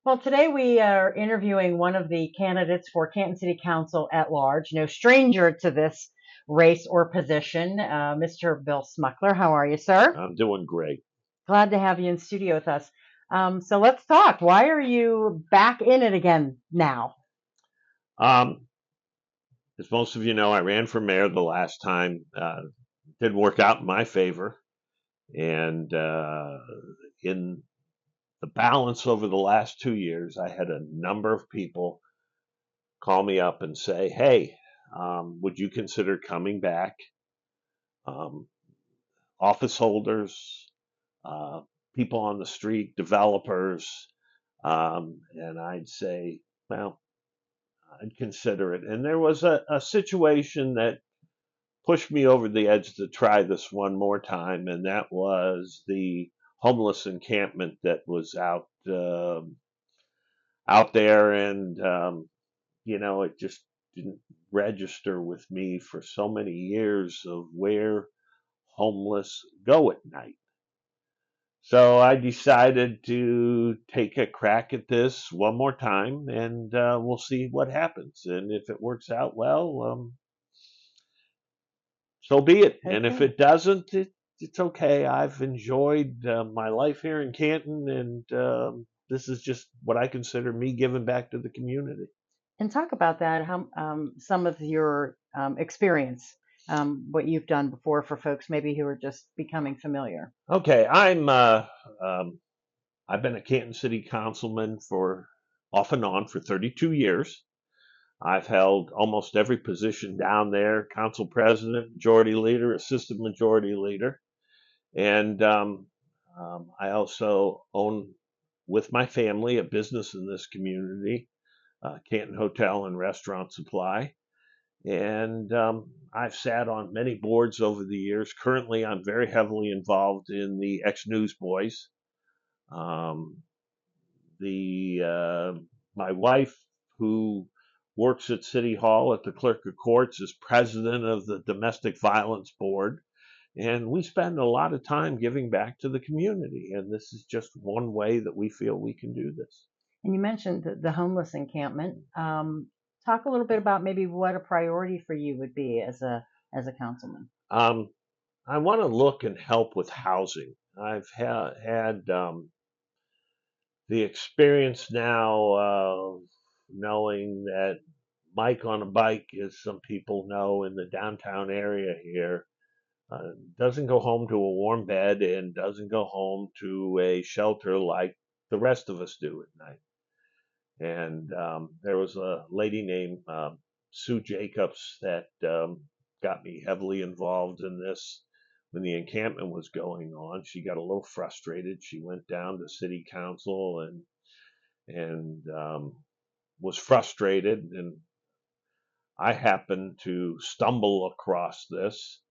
Well, today we are interviewing one of the candidates for Canton City Council at large, no stranger to this race or position, Mr. Bill Smuckler. How are you, sir? I'm doing great. Glad to have you in studio with us. So let's talk. Why are you back in it again now? Um, as most of you know, I ran for mayor the last time. Didn't work out in my favor. And in the balance over the last 2 years, I had a number of people call me up and say, hey, would you consider coming back? Um, Office holders, uh, people on the street, developers. And I'd say, well, I'd consider it. And there was a situation that pushed me over the edge to try this one more time, and that was the homeless encampment that was out there, and it just didn't register with me for so many years of where homeless go at night. So I decided to take a crack at this one more time, and we'll see what happens. And if it works out well, so be it. And if Okay. it doesn't, it's okay. I've enjoyed my life here in Canton, and this is just what I consider me giving back to the community. And talk about that, how some of your experience, what you've done before for folks maybe who are just becoming familiar. Okay, um, I've been a Canton City Councilman for off and on for 32 years. I've held almost every position down there: council president, majority leader, assistant majority leader, and I also own with my family a business in this community, Canton Hotel and Restaurant Supply. And I've sat on many boards over the years. Currently, I'm very heavily involved in the ex Newsboys. Um, the My wife, who works at City Hall at the Clerk of Courts, is president of the Domestic Violence Board. And we spend a lot of time giving back to the community. And this is just one way that we feel we can do this. And you mentioned the homeless encampment. Talk a little bit about maybe what a priority for you would be as a councilman. Um, I want to look and help with housing. I've had the experience now of knowing that Mike on a bike, as some people know in the downtown area here, doesn't go home to a warm bed and doesn't go home to a shelter like the rest of us do at night. And there was a lady named Sue Jacobs that got me heavily involved in this when the encampment was going on. She got a little frustrated. She went down to city council and was frustrated. And I happened to stumble across this,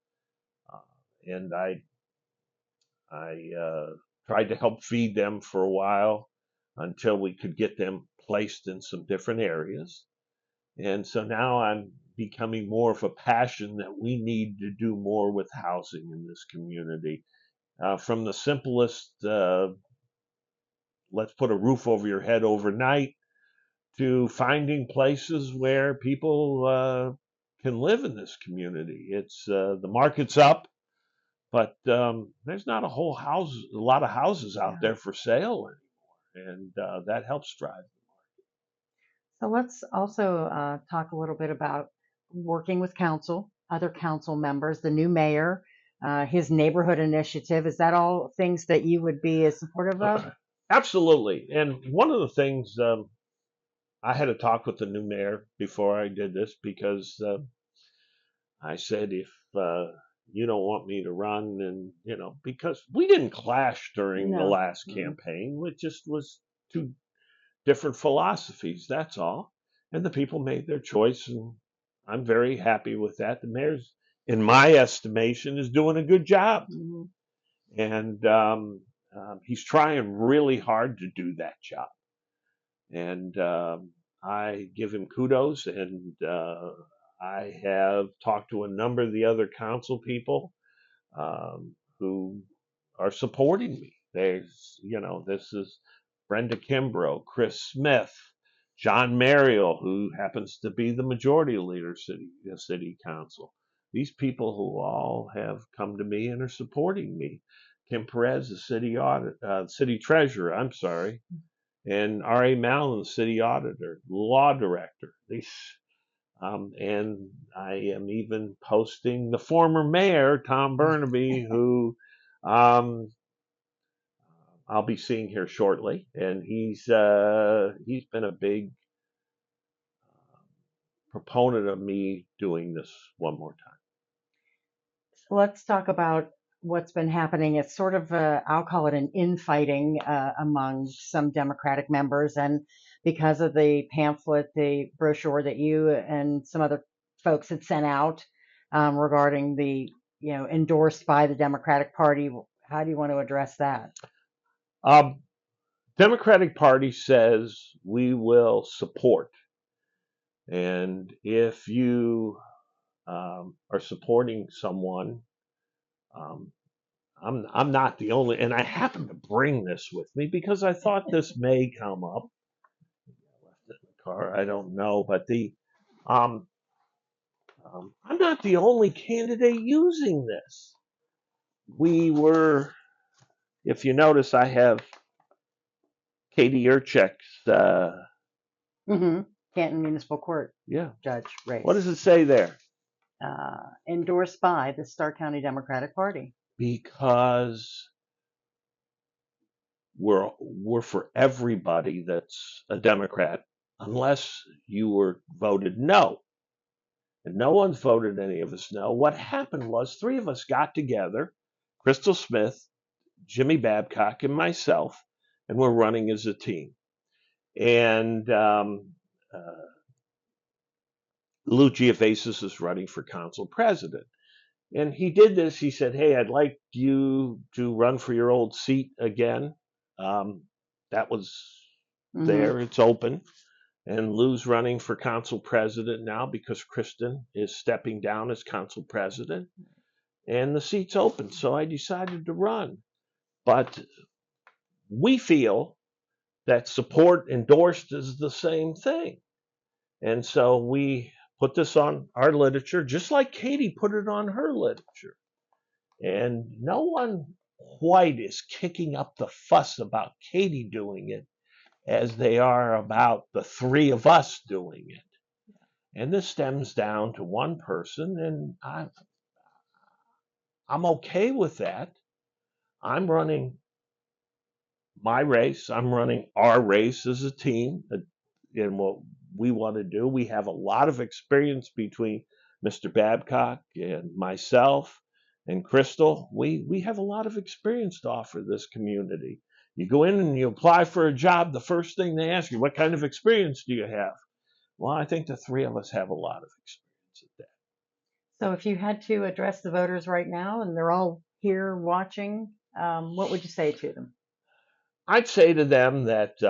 uh, and I tried to help feed them for a while until we could get them placed in some different areas. And so now I'm becoming more of a passion that we need to do more with housing in this community. From the simplest, let's put a roof over your head overnight, to finding places where people can live in this community. It's the market's up, but there's not a lot of houses out Yeah. there for sale anymore, and that helps drive. So let's also talk a little bit about working with council, other council members, the new mayor, his neighborhood initiative. Is that all things that you would be as supportive of? Absolutely. And one of the things, I had a talk with the new mayor before I did this, because I said, if you don't want me to run, and because we didn't clash during the No. last Mm. campaign, it just was two different philosophies. That's all. And the people made their choice, and I'm very happy with that. The mayor's, in my estimation, is doing a good job, Mhm. and he's trying really hard to do that job. And I give him kudos, and I have talked to a number of the other council people who are supporting me. This is Brenda Kimbrough, Chris Smith, John Mariel, who happens to be the majority leader city council. These people who all have come to me and are supporting me. Kim Perez, the city treasurer, I'm sorry, and R.A. Mallon, the city auditor, law director. And I am even posting the former mayor, Tom Burnaby, who um, I'll be seeing here shortly, and he's been a big proponent of me doing this one more time. So let's talk about what's been happening. It's sort of, I'll call it an infighting among some Democratic members. And because of the pamphlet, the brochure that you and some other folks had sent out regarding the, endorsed by the Democratic Party, how do you want to address that? Um, Democratic Party says we will support, and if you are supporting someone, um, I'm not the only, and I happen to bring this with me because I thought this may come up. I left it in the car. I don't know, but um, I'm not the only candidate using this. We were, if you notice, I have Katie Urchek's. Mm-hmm. Canton Municipal Court Yeah. Judge race. What does it say there? Endorsed by the Stark County Democratic Party. Because we're for everybody that's a Democrat, unless you were voted no. And no one's voted any of us no. What happened was three of us got together, Crystal Smith, Jimmy Babcock, and myself, and we're running as a team. And Lou Giavasis is running for council president. And he did this. He said, "Hey, I'd like you to run for your old seat again." Um, that was there. It's open. And Lou's running for council president now because Kristen is stepping down as council president. And the seat's open. So I decided to run. But we feel that support endorsed is the same thing. And so we put this on our literature, just like Katie put it on her literature. And no one quite is kicking up the fuss about Katie doing it as they are about the three of us doing it. And this stems down to one person, and I'm okay with that. I'm running my race. I'm running our race as a team in what we want to do. We have a lot of experience between Mr. Babcock and myself and Crystal. We have a lot of experience to offer this community. You go in and you apply for a job, the first thing they ask you, what kind of experience do you have? Well, I think the three of us have a lot of experience at that. So if you had to address the voters right now, and they're all here watching, what would you say to them? I'd say to them that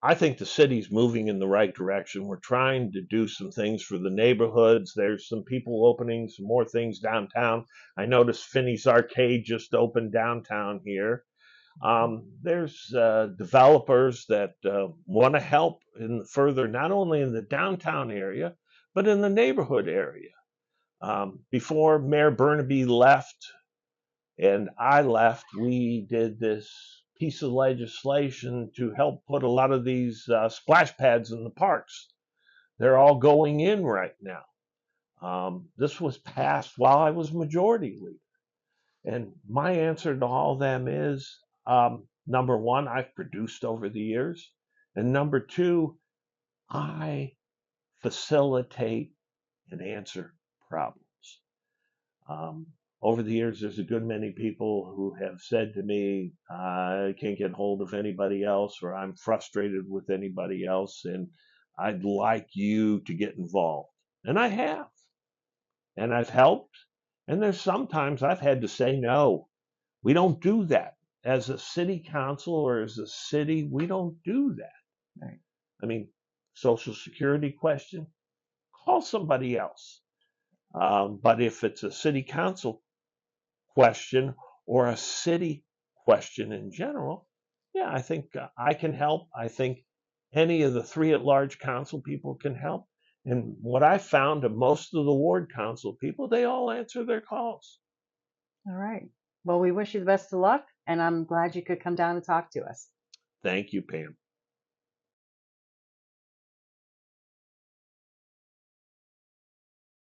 I think the city's moving in the right direction. We're trying to do some things for the neighborhoods. There's some people opening some more things downtown. I noticed Finney's Arcade just opened downtown here. There's developers that want to help in further, not only in the downtown area, but in the neighborhood area. Before Mayor Burnaby left and I left, we did this piece of legislation to help put a lot of these splash pads in the parks. They're all going in right now. This was passed while I was majority leader. And my answer to all of them is number one, I've produced over the years. And number two, I facilitate and answer problems. Um, Over the years, there's a good many people who have said to me, I can't get hold of anybody else, or I'm frustrated with anybody else, and I'd like you to get involved. And I have, and I've helped. And there's sometimes I've had to say, no, we don't do that. As a city council or as a city, we don't do that. Right. I mean, social security question, call somebody else. But if it's a city council question or a city question in general, yeah, I think I can help. I think any of the three at large council people can help. And what I found of most of the ward council people, they all answer their calls. All right. Well, we wish you the best of luck, and I'm glad you could come down and talk to us. Thank you, Pam.